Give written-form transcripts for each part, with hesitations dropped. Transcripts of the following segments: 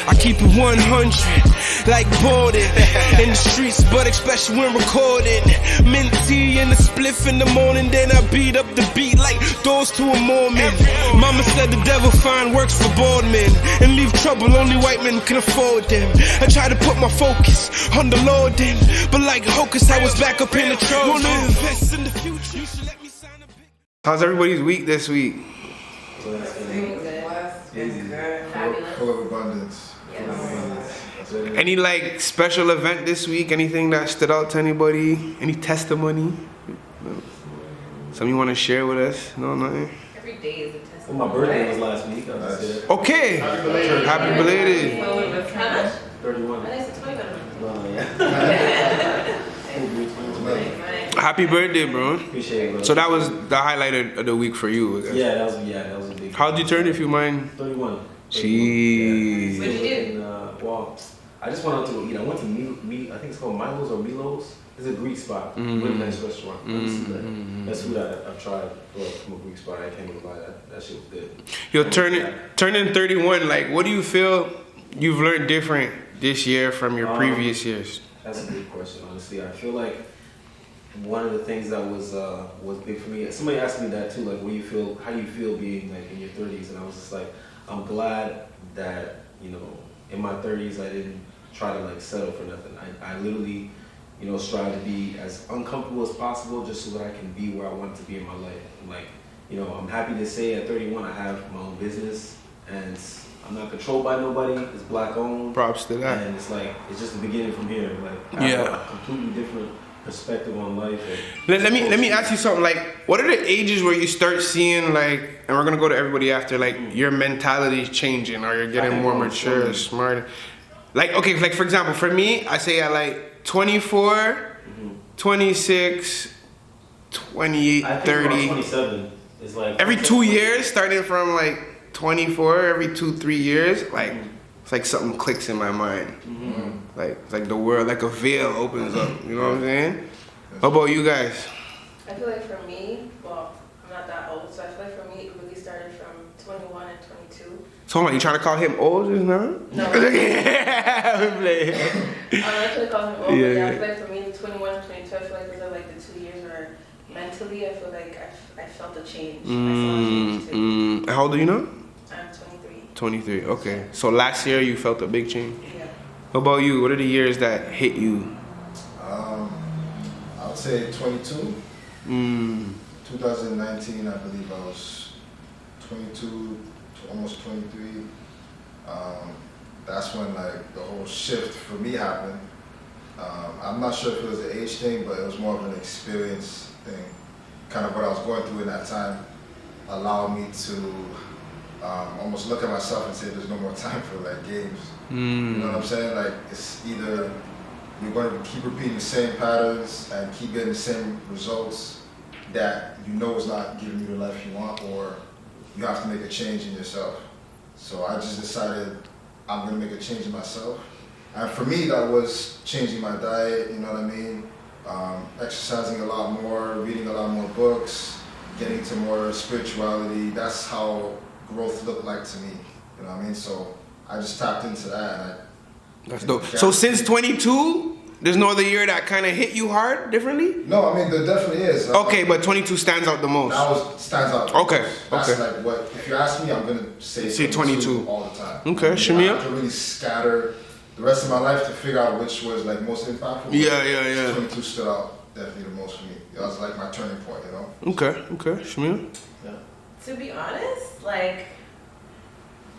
I keep it 100, like Borden. In the streets, but especially when recording. Mint tea and a spliff in the morning, then I beat up the beat like doors to a Mormon. Mama said the devil find works for bored men and leave trouble only white men can afford them. I try to put my focus on the Lord then, but like Hocus, I was back up in the Trojan. Wanna invest in the future, you should let me sign a big. How's everybody's week this week? Full of abundance. Any like special event this week? Anything that stood out to anybody? Any testimony? Something you want to share with us? No, nothing. Every day is a testimony. Well, my birthday was last week. Okay. Happy belated. How much? 31. I said 20. No, yeah. Happy birthday, bro. Appreciate it, bro. So that was the highlight of the week for you, I guess. Yeah, that was a big. How'd you turn, if you mind? 31. Jeez. What'd you do? Well, I just went out to eat. I went to I think it's called Milo's or Milo's. It's a Greek spot. Really nice restaurant. That's food I've tried from a Greek spot. I can't even lie. That shit was good. Yo, turning 31, like, what do you feel you've learned different this year from your previous years? That's a good question, honestly. I feel like one of the things that was big for me, somebody asked me that too, like, how do you feel being like in your 30s? And I was just like, I'm glad that, you know, in my 30s I didn't try to like settle for nothing. I literally, you know, strive to be as uncomfortable as possible just so that I can be where I want to be in my life. And like, you know, I'm happy to say at 31 I have my own business and I'm not controlled by nobody. It's black owned. Props to that. And it's like, it's just the beginning from here. Like, I have a completely different perspective on life. Let me ask you something. Like, what are the ages where you start seeing, like, and we're gonna go to everybody after, like, your mentality changing or you're getting more mature, smarter? Like, okay, like for example, for me, I say at like 24, 26, 28, I think 30. 27 is like Every 2 years, starting from like 24, every 2-3 years, like it's like something clicks in my mind. Like it's like the world, like a veil opens up. You know what I'm saying? How about you guys? I feel like for me, well, I'm not that old, so I feel like for me, it really started from 21 and 22. So hold on, you trying to call him old just now? No. Yeah, we play. I'm not trying to call him old, Yeah, but yeah. I feel like for me, 21 and 22, I feel like those are like the 2 years where mentally, I feel like I felt a change. I saw a change too. How old are you now? I'm 23. 23, okay. So last year you felt a big change. Yeah. How about you? What are the years that hit you? I would say 22. 2019, I believe I was 22 to almost 23. That's when like the whole shift for me happened. I'm not sure if it was an age thing, but it was more of an experience thing. Kind of what I was going through in that time allowed me to almost look at myself and say there's no more time for like games. You know what I'm saying? Like it's either you're going to keep repeating the same patterns and keep getting the same results that you know is not giving you the life you want, or you have to make a change in yourself. So I just decided I'm going to make a change in myself. And for me, that was changing my diet, you know what I mean? Exercising a lot more, reading a lot more books, getting into more spirituality. That's how growth looked like to me, you know what I mean? So I just tapped into that. And That's dope. So since 22, there's no other year that kind of hit you hard differently? No, I mean, there definitely is. Okay, but 22 stands out the most. Stands out. Okay, That's okay. like what, if you ask me, I'm going to say 22 all the time. Okay, I mean, Shamia? I have to really scatter the rest of my life to figure out which was like most impactful. Yeah. 22 stood out definitely the most for me. It was like my turning point, you know? Okay. Shamia? Yeah. To be honest, like,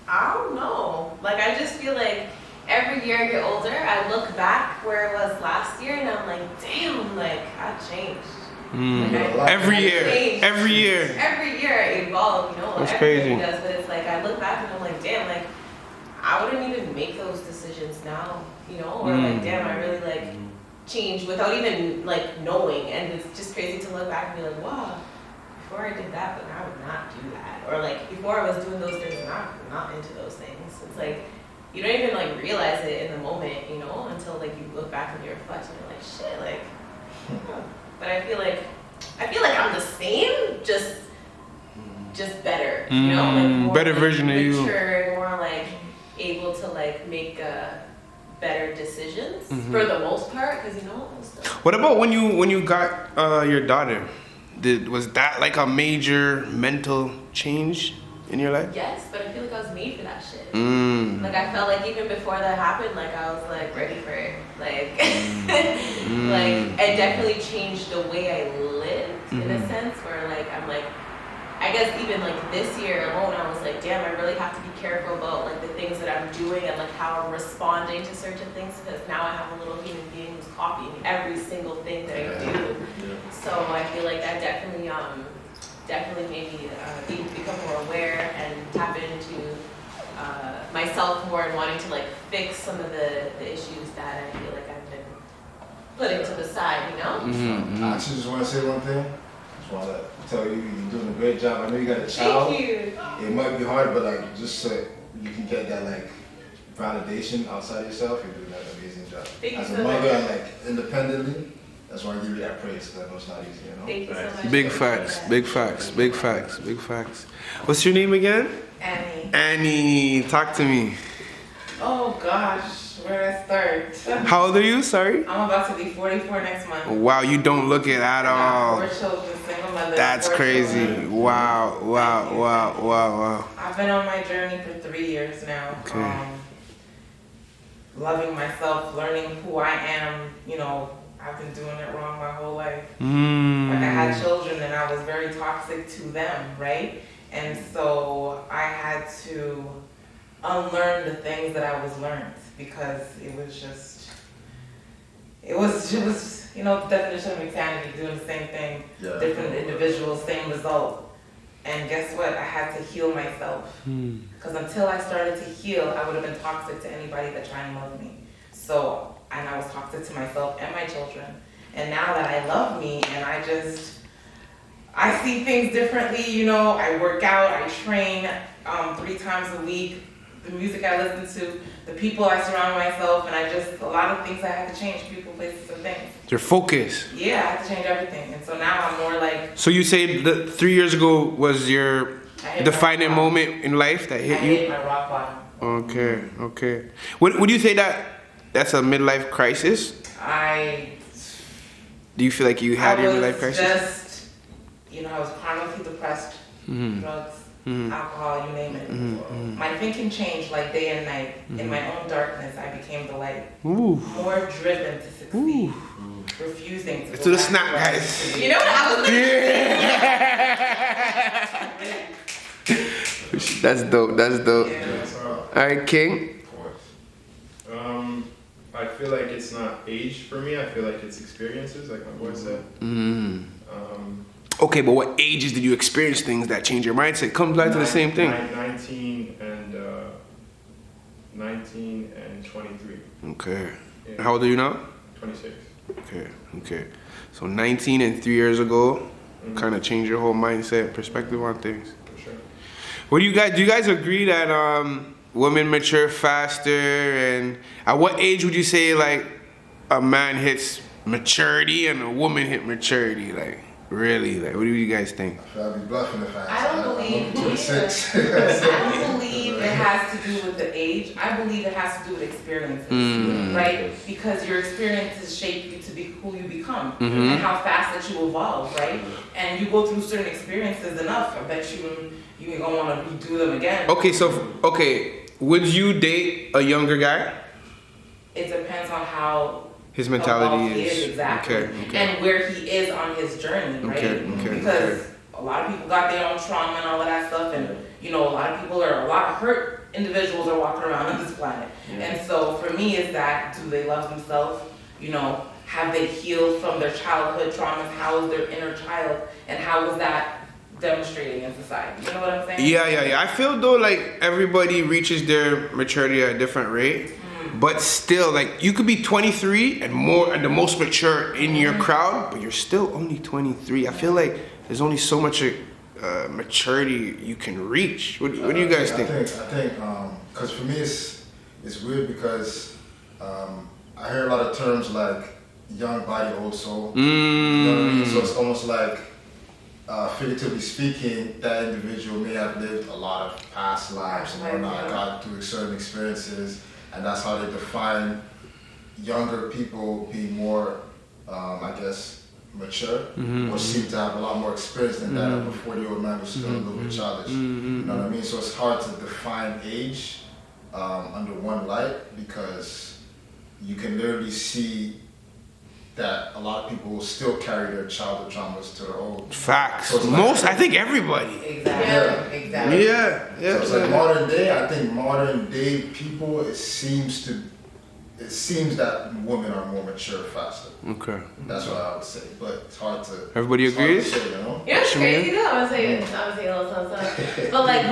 I don't know. Like, I just feel like every year I get older, I look back where it was last year and I'm like, damn, like, I changed. Like, Every I year. changed. Every year. Every year I evolve, you know? That's everybody crazy. does, but it's like, I look back and I'm like, damn, like, I wouldn't even make those decisions now, you know? Or like, damn, I really, like, changed without even, like, knowing. And it's just crazy to look back and be like, wow, before I did that, but now I would not do that. Or like, before I was doing those things, now I'm not into those things. It's like, you don't even like realize it in the moment, you know, until like you look back and you reflect and you're like, shit, like, huh. But I feel like I'm the same, just better, you know, like more better like, version of you. mature, more like able to like like make better decisions for the most part, because you know. What about when you got your daughter? Was that like a major mental change in your life? Yes, but I feel like I was made for that shit. Like I felt like even before that happened, like I was like ready for it. Like, like it definitely changed the way I lived in a sense. Where like I'm like, I guess even like this year alone, I was like, damn, I really have to be careful about like the things that I'm doing and like how I'm responding to certain things, because now I have a little human being who's copying every single thing that I do. So I feel like that definitely made me become more aware and tap into myself more and wanting to like fix some of the issues that I feel like I've been putting to the side, you know? I actually just want to say one thing. I just want to tell you, you're doing a great job. I know you got a child. Thank you. It might be hard, but like just so you can get that like validation outside yourself, you're doing an amazing job. Thank you As a so mother, much. and like independently, that's why I give you that praise, because I know it's not easy, you know? Thank you so much. Big facts, big facts, big facts, big facts. What's your name again? Annie. Annie, talk to me. Oh gosh, where do I start? How old are you? Sorry. I'm about to be 44 next month. Wow, you don't look it at I all. got 4 children, single mother. That's 4 crazy. children. Wow, wow, wow, wow, wow. I've been on my journey for 3 years now. Okay. Loving myself, learning who I am. You know, I've been doing it wrong my whole life. Mm. Like I had children and I was very toxic to them, right? And so I had to unlearn the things that I was learned, because it was, you know, the definition of insanity, doing the same thing, Yeah. different individuals, same result. And guess what? I had to heal myself. Because until I started to heal, I would have been toxic to anybody that tried and loved me. So, and I was toxic to myself and my children. And now that I love me and I see things differently, you know, I work out, I train 3 times a week, the music I listen to, the people I surround myself, and a lot of things I had to change, people, places, and things. Your focus. Yeah, I had to change everything. And so now I'm more like, So you say that 3 years ago was your I hit defining my rock bottom. moment in life that I hit hit you? my rock bottom. Okay, okay. Would you say that's a midlife crisis? Do you feel like you had your midlife crisis? Just, you know, I was chronically depressed, drugs, alcohol, you name it. My thinking changed like day and night. In my own darkness, I became the light. Ooh. More driven to succeed. Refusing to Let's go do the back snap, to where I guys. used to be. You know what I was like? That's dope, that's dope. Yeah. Alright, King. Of course. I feel like it's not age for me. I feel like it's experiences, like my boy said. Okay, but what ages did you experience things that change your mindset? Comes back to the same thing. 19 and 23. Okay. Yeah. How old are you now? 26. Okay, okay. So 19 and 3 years ago, kind of changed your whole mindset, perspective on things. For sure. What do you guys agree that women mature faster, and at what age would you say like a man hits maturity and a woman hit maturity? Like really, like what do you guys think? I'll be bluffing if I I don't believe I'm 26. I don't believe it has to do with the age. I believe it has to do with experiences, right? Because your experiences shape you to be who you become and how fast that you evolve, right? And you go through certain experiences enough, I bet you ain't gonna want to redo them again. Okay, would you date a younger guy? It depends on how His mentality evolved he is exactly, okay. and where he is on his journey, right? Okay, Because a lot of people got their own trauma and all of that stuff, and you know, a lot of hurt individuals are walking around on this planet. And so for me, is that do they love themselves? You know, have they healed from their childhood traumas? How is their inner child, and how is that demonstrating in society? You know what I'm saying? Yeah. I feel though like everybody reaches their maturity at a different rate. But still, like you could be 23 and the most mature in your crowd, but you're still only 23. I feel like there's only so much maturity you can reach. What do you guys think? I think, because for me it's weird because I hear a lot of terms like young body, old soul. You know what I mean? So it's almost like, figuratively speaking, that individual may have lived a lot of past lives and whatnot, got through certain experiences, and that's how they define younger people being more, I guess, mature, or seem to have a lot more experience than that of a 40-year-old man who's still a little bit childish. You know what I mean? So it's hard to define age under one light, because you can literally see that a lot of people will still carry their childhood traumas to their old. Facts. So it's like- Most, I think everybody. Exactly. Exactly. Yeah, So it's like modern day, I think modern day people, it seems that women are more mature faster. Okay. That's what I would say, but it's hard to. Everybody it's hard to agrees? say, you know? You know what's crazy though? I'm gonna say a little something. But like,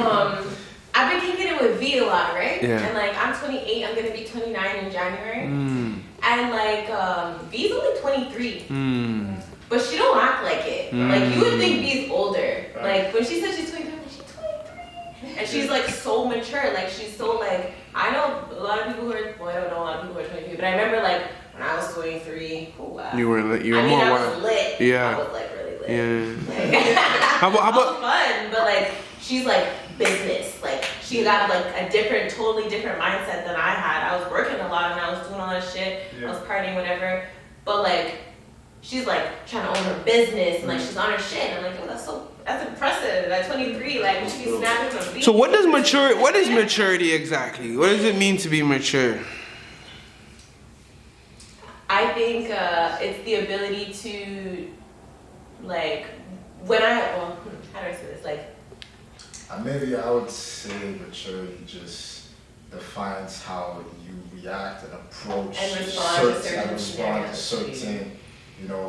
I've been kicking it with V a lot, right? Yeah. And like, I'm 28, I'm gonna be 29 in January. And like, V's only 23. But she don't act like it. Like, you would think V's older. Like, when she said she's 23, I'm like, she's 23. And she's like so mature. Like, she's so like, I know a lot of people who are, well, I don't know a lot of people who are 23, but I remember like, when I was 23, oh wow. You were lit. You were I mean, more I wild. was lit. Yeah. I was like really lit. Yeah. Like, How about it was fun, but like she's like business. Like she got like a totally different mindset than I had. I was working a lot and I was doing all that shit. I was partying, whatever. But like she's like trying to own her business and like she's on her shit. And I'm like, oh, that's impressive. At 23, like we should be snapping some beats. So what is maturity exactly? What does it mean to be mature? I think it's the ability to like how do I say this? Like Maybe I would say maturity just defines how you react and approach And respond to certain certain,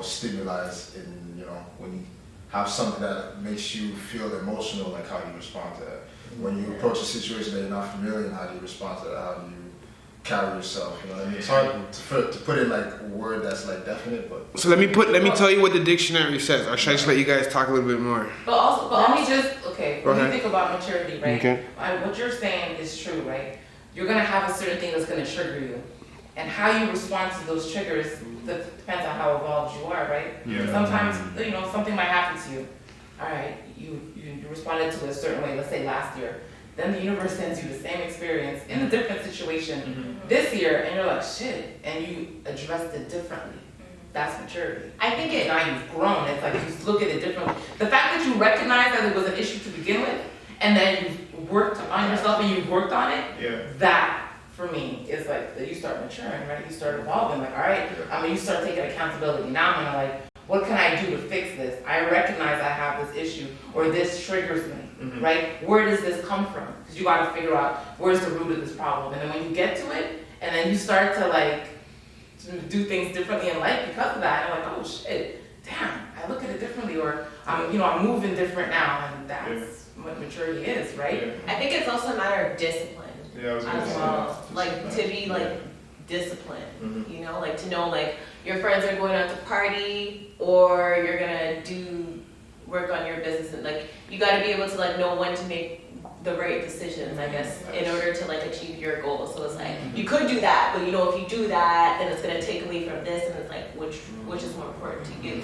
stimuli in, when you have something that makes you feel emotional, like how you respond to that. When you approach a situation that you're not familiar in, how do you respond to that? How do you carry yourself? You know what I mean? It's hard to put in like a word that's like definite, but. So let me tell you what the dictionary says. Or should I just let you guys talk a little bit more? Let me just, when you ahead. think about maturity, right? Okay. What you're saying is true, right? You're gonna have a certain thing that's gonna trigger you. And how you respond to those triggers, that depends on how evolved you are, right? Yeah. Sometimes, something might happen to you. All right, you responded to it a certain way, let's say last year. Then the universe sends you the same experience in a different situation this year, and you're like, shit, and you addressed it differently. That's maturity. I think Now you've grown. It's like you look at it differently. The fact that you recognize that it was an issue to begin with, and then you've worked on yourself and you've worked on it, that for me is like that you start maturing, right? You start evolving. Like, all right, you start taking accountability. Now I'm gonna like, what can I do to fix this? I recognize I have this issue, or this triggers me, right? Where does this come from? Because you got to figure out where's the root of this problem, and then when you get to it, and then you start to like do things differently in life because of that. I'm like, oh shit, damn, I look at it differently, or I'm moving different now, and that's what maturity is, right? I think it's also a matter of discipline Yeah, I was gonna as say well. that. Like to be like disciplined, like to know like your friends are going out to party or you're gonna do work on your business, and like you got to be able to like know when to make the right decisions, I guess, in order to like achieve your goals. So it's like you could do that, but if you do that, then it's gonna take away from this, and it's like which is more important to you.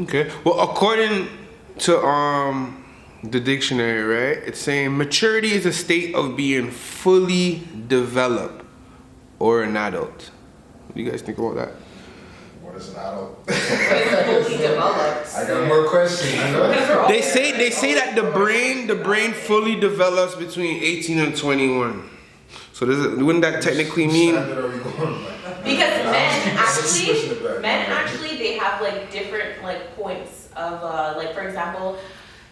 Okay. Well, according to the dictionary, right? It's saying maturity is a state of being fully developed or an adult. What do you guys think about that? What is an adult? Fully developed. I got more questions. They say that the brain fully develops between 18 and 21. So wouldn't that technically mean? Because men actually they have like different like points of like, for example,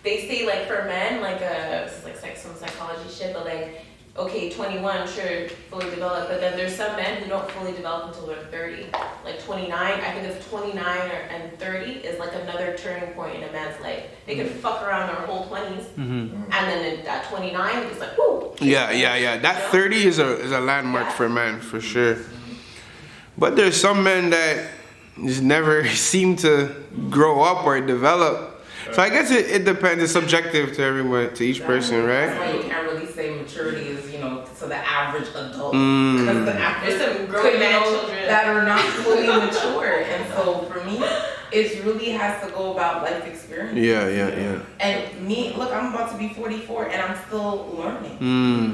they say like for men like this is like some psychology shit, but like okay, 21 sure fully developed, but then there's some men who don't fully develop until they're 30. Like 29, I think it's 29 and 30 is like another turning point in a man's life. They can fuck around their whole 20s, and then at 29 it's like whoo. Yeah. That 30 is a landmark for men for sure. But there's some men that just never seem to grow up or develop. So I guess it depends. It's subjective to everyone, to each person, right? That's why you can't really say maturity is, to the average adult. Because the average There's some grown man children that are not fully mature. And so for me, It really has to go about life experience. Yeah. And me, look, I'm about to be 44 and I'm still learning.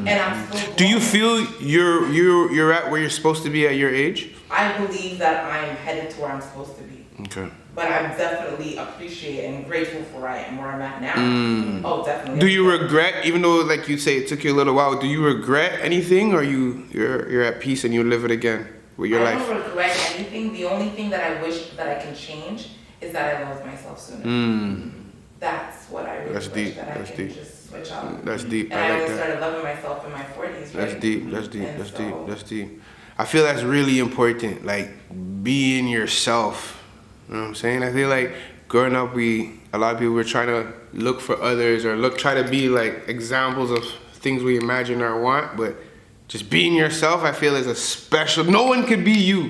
And I'm still Do you growing. feel you're at where you're supposed to be at your age? I believe that I'm headed to where I'm supposed to be. Okay. But I'm definitely appreciating and grateful for where I'm at now. Oh, definitely. Do you regret, even though like you say it took you a little while, do you regret anything, or you're at peace and you live it again with your life? I don't regret anything. The only thing that I wish that I can change is that I loved myself sooner. That's what I really That's wish deep. that I That's can deep. just switch out. That's deep. And I I like only that. started loving myself in my 40s, That's right? deep. That's deep. And That's so- deep. That's deep. I feel that's really important. Like being yourself. You know what I'm saying? I feel like growing up, a lot of people were trying to look for others or try to be like examples of things we imagine or want, but just being yourself, I feel is a special. No one could be you. Yeah.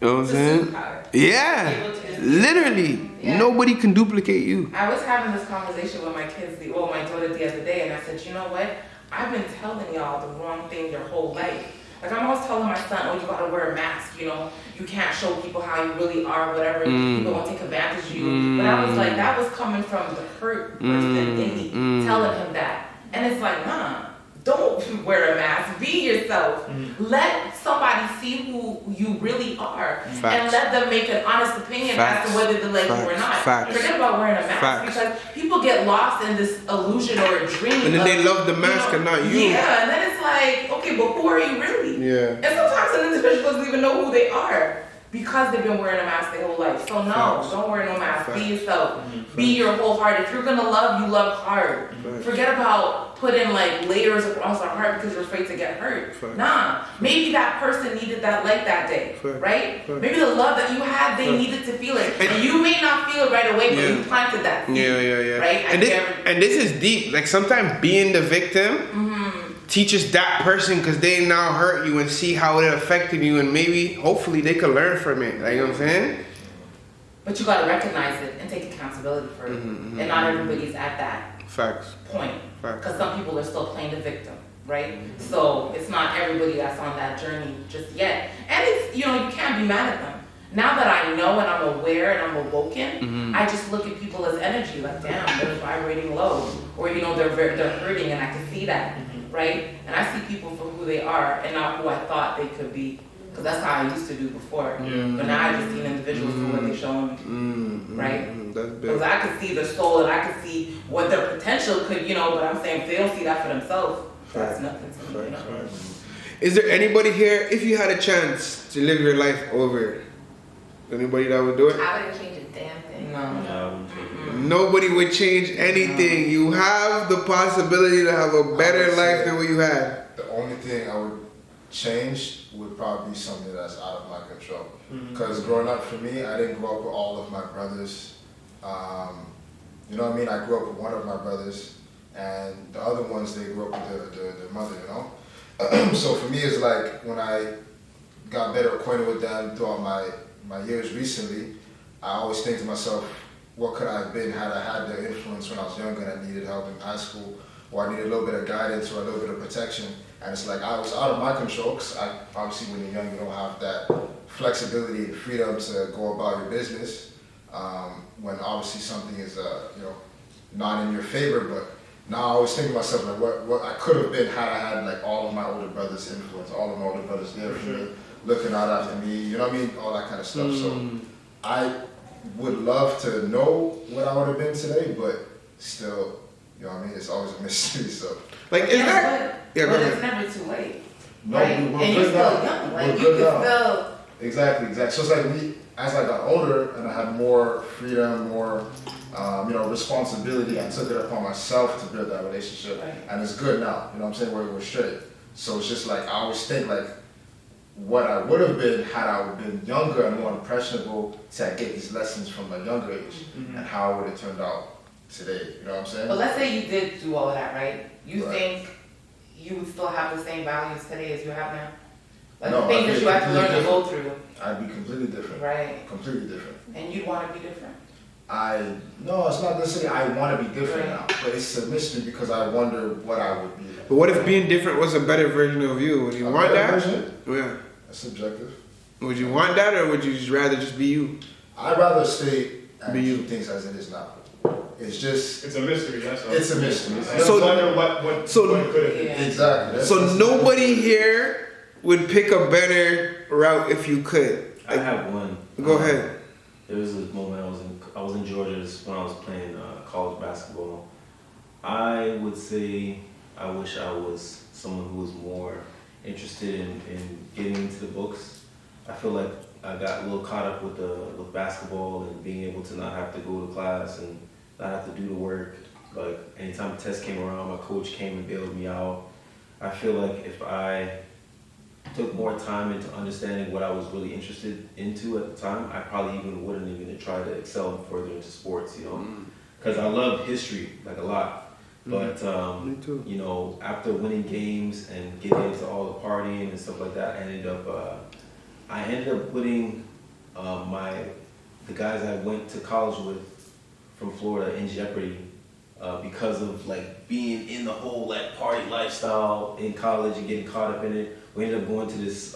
You know what I'm It's a saying? superpower. Yeah, Able to just- literally, Yeah. nobody can duplicate you. I was having this conversation with my kids, my daughter the other day, and I said, you know what? I've been telling y'all the wrong thing your whole life. Like I'm always telling my son, oh, you gotta wear a mask, you know, you can't show people how you really are, whatever, people won't take advantage of you. But I was like, that was coming from the hurt person in me, telling him that. And it's like, nah, don't wear a mask, be yourself. Let somebody see who you really are. And Facts. let them make an honest opinion Facts. as to whether they like you or not. Facts. Forget about wearing a mask Facts. because people get lost in this illusion or a dream. And then of, they love the mask and not you. Yeah, and then it's like, okay, but who are you really? Yeah. And sometimes an individual doesn't even know who they are because they've been wearing a mask their whole life. So no, Facts. don't wear no mask. Facts. Be yourself. Be your whole heart. If you're gonna love, you love hard. Facts. Forget about putting like layers across our heart because you're afraid to get hurt. Facts. Nah, maybe that person needed that light that day, Facts. right? Facts. Maybe the love that you had, they Facts. needed to feel it. And you may not feel it right away, but Yeah. you planted that seed. Yeah. Right? And this is deep. Like sometimes being the victim teaches that person because they now hurt you and see how it affected you, and maybe, hopefully, they could learn from it. Like, you know what I'm saying? But you gotta recognize it and take accountability for it. And not everybody's at that Facts. point. Facts. Because some people are still playing the victim, right? So it's not everybody that's on that journey just yet. And it's, you can't be mad at them. Now that I know and I'm aware and I'm awoken, I just look at people as energy, like damn, they're vibrating low. Or they're hurting and I can see that, right? And I see people for who they are and not who I thought they could be. Because that's how I used to do before. But now I just see individuals for what they're showing me, right? That's big. Because I could see their soul and I could see what their potential could, but I'm saying if they don't see that for themselves, that's nothing to me, Is there anybody here, if you had a chance to live your life over, anybody that would do it? I wouldn't change a damn thing. No. Nobody would change anything. You have the possibility to have a better life than what you had. The only thing I would change would probably be something that's out of my control. Because growing up for me, I didn't grow up with all of my brothers. You know what I mean? I grew up with one of my brothers, and the other ones, they grew up with their mother, So for me, it's like when I got better acquainted with them throughout my years recently, I always think to myself, what could I have been had I had their influence when I was younger and I needed help in high school, or I needed a little bit of guidance or a little bit of protection. And it's like I was out of my control, because obviously when you're young, you don't have that flexibility and freedom to go about your business. When obviously something is, not in your favor, but now I always think to myself, like, what I could have been had I had like all of my older brothers' influence, all of my older brothers there for me, looking out after me, you know what I mean? All that kind of stuff. So I would love to know what I would have been today, but still, you know what I mean? It's always a mystery, so. Like, is that? Yeah, go But ahead. it's never too late. No, right? we're And you're good still now. young. We're Like you good can now. still Exactly. So it's like me, as I got older and I had more freedom, more, responsibility, I took it upon myself to build that relationship. Right. And it's good now, you know what I'm saying, we're straight. So it's just like, I always think like, what I would have been had I been younger and more impressionable to get these lessons from a younger age, and how it would have turned out today, you know what I'm saying? But let's say you did do all of that, right? You Right. think you would still have the same values today as you have now? Like No, the things I'd that be you have to learn to completely go through, I'd be completely different. right? Completely different. And you'd want to be different. No, it's not necessarily I want to be different now, but it's a mystery because I wonder what I would be. But what if being different was a better version of you? Would you A want better that? version? Yeah. That's subjective. Would you want that, or would you just rather just be you? I'd rather stay and Be you. keep things as it is now. It's just, It's a mystery, that's all. it's a mystery. I So- wonder what could have been. Yeah. Exactly. So nobody here would pick a better route if you could. I have one. Go ahead. There was a moment I was in Georgia when I was playing college basketball. I would say I wish I was someone who was more interested in getting into the books. I feel like I got a little caught up with basketball and being able to not have to go to class and not have to do the work. Like anytime a test came around, my coach came and bailed me out. I feel like if I took more time into understanding what I was really interested into at the time, I probably wouldn't even try to excel further into sports, you know, because I love history like a lot. But Me too. you know, after winning games and getting into all the partying and stuff like that, I ended up putting the guys I went to college with from Florida in jeopardy because of like being in the whole like party lifestyle in college and getting caught up in it. We ended up going to this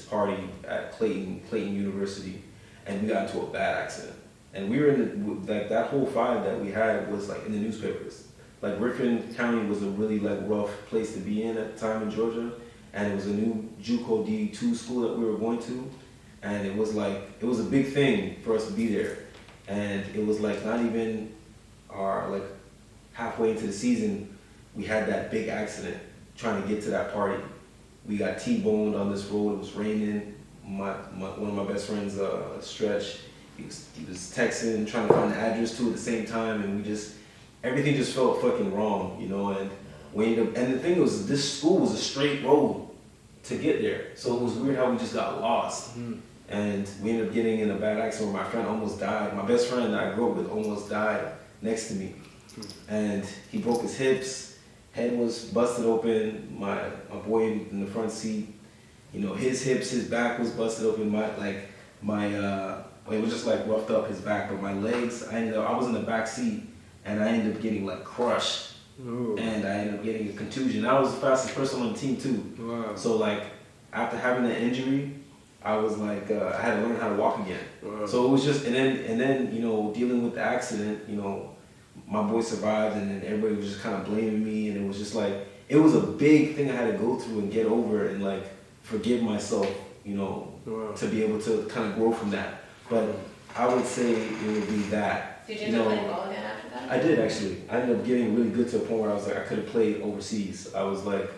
party at Clayton University, and we got into a bad accident. And we were in like that whole vibe that we had was like in the newspapers. Like Griffin County was a really like rough place to be in at the time in Georgia, and it was a new JUCO D2 school that we were going to, and it was a big thing for us to be there, and it was like not even like halfway into the season, we had that big accident trying to get to that party. We got T-boned on this road. It was raining. One of my best friends, Stretch, he was texting, trying to find the address too at the same time, and everything just felt fucking wrong, you know. And we ended up, and the thing was, this school was a straight road to get there, so it was weird how we just got lost. And we ended up getting in a bad accident where my friend almost died. My best friend that I grew up with almost died next to me, and he broke his hips. Head was busted open. My boy in the front seat, you know, his hips, his back was busted open. It was just like roughed up his back, but my legs, I was in the back seat, and I ended up getting like crushed, and I ended up getting a contusion. I was the fastest person on the team too. Wow. So like after having that injury, I was like I had to learn how to walk again. Wow. So it was just, and then you know, dealing with the accident, you know, my boy survived, and then everybody was just kind of blaming me, and it was just like, it was a big thing I had to go through and get over and like forgive myself, you know, Wow. to be able to kind of grow from that. But I would say it would be that. Did you end up playing ball again after that? I did actually. I ended up getting really good to a point where I was like, I could have played overseas. I was like,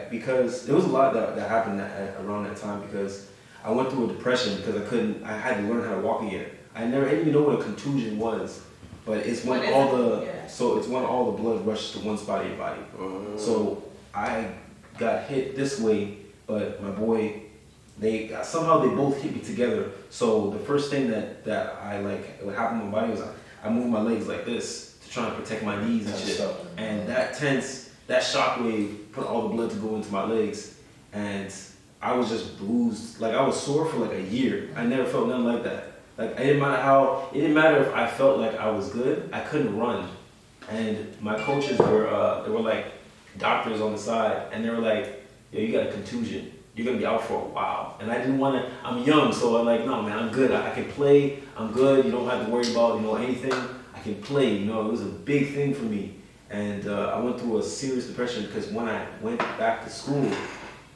because there was a lot that happened around that time, because I went through a depression because I had to learn how to walk again. I didn't even know what a contusion was, but it's when it's when all the blood rushes to one spot of your body. So I got hit this way, but my boy, somehow they both hit me together. So the first thing that I like, what happened to my body was I moved my legs like this to try and protect my knees and shit. And that shockwave put all the blood to go into my legs, and I was just bruised. Like I was sore for like a year. I never felt nothing like that. Like it didn't matter if I felt like I was good, I couldn't run. And my coaches they were like doctors on the side, and they were like, yo, you got a contusion. You're gonna be out for a while. And I didn't want to, I'm young, so I'm like, no man, I'm good. I can play, I'm good. You don't have to worry about, you know, anything. I can play, you know, it was a big thing for me. And I went through a serious depression because when I went back to school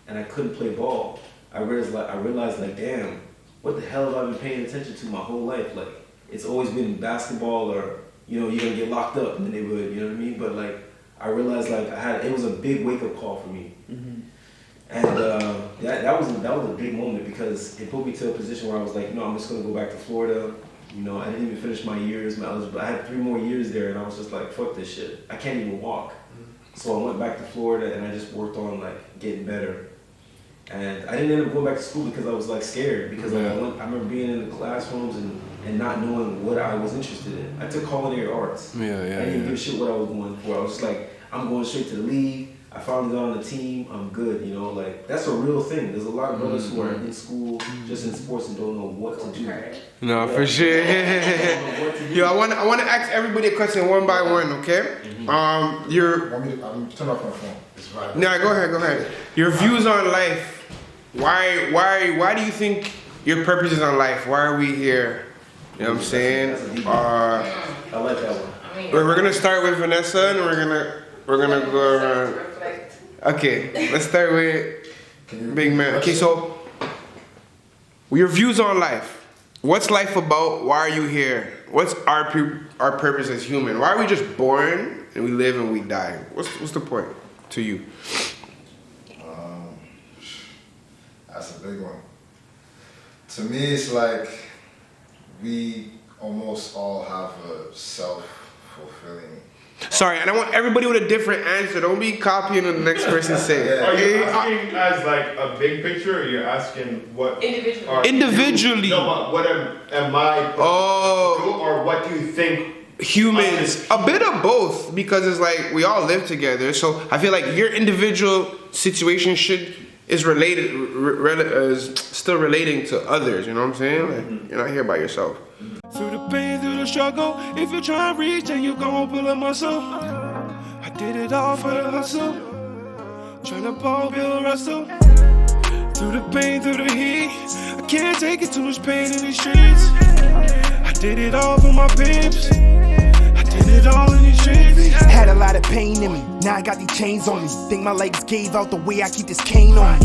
and I couldn't play ball, I realized like, damn, what the hell have I been paying attention to my whole life? Like, it's always been basketball, or, you know, you're gonna get locked up in the neighborhood, you know what I mean? But like, I realized like it was a big wake up call for me. And that was a big moment, because it put me to a position where I was like, no, I'm just gonna go back to Florida. You know, I didn't even finish my years. I had 3 more years there, and I was just like, fuck this shit. I can't even walk. So I went back to Florida, and I just worked on like getting better. And I didn't end up going back to school because I was like scared, because like, I remember being in the classrooms and not knowing what I was interested in. I took culinary arts. I didn't give a shit what I was going for. I was just like, I'm going straight to the league. I finally got on the team, I'm good, you know, like, that's a real thing. There's a lot of brothers who are in school, just in sports, and don't know what to do. No, for sure. Yo, I want to ask everybody a question one by one, okay? I'm turn off my phone. It's right. No, go ahead. Your views on life. Why do you think your purposes on life. Why are we here? You know what I'm saying? I like that one. I mean, We're gonna start with Vanessa, and we're gonna go around. reflect. Okay, let's start with Can you Big Man. Okay, so your views on life. What's life about? Why are you here? What's our purpose as human? Why are we just born and we live and we die? What's the point to you? That's a big one. To me, it's like we almost all have a self-fulfilling. Sorry, and I want everybody with a different answer. Don't be copying what the next person say. Are you Hey, asking as like a big picture, or you're asking what? Individually. are Individually. No, but what am I? Oh. Or what do you think? Humans, a bit of both, because it's like we all live together. So I feel like your individual situation is related, is still relating to others. You know what I'm saying? Like, you're not here by yourself. Through the pain, through the struggle, if you try and reach, then you gon' pull a muscle. I did it all for the hustle, tryna ball, build, Russell. Through the pain, through the heat, I can't take it, too much pain in these streets. I did it all for my peeps, I did it all in these streets. Had a lot of pain in me, now I got these chains on me. Think my legs gave out the way I keep this cane on me.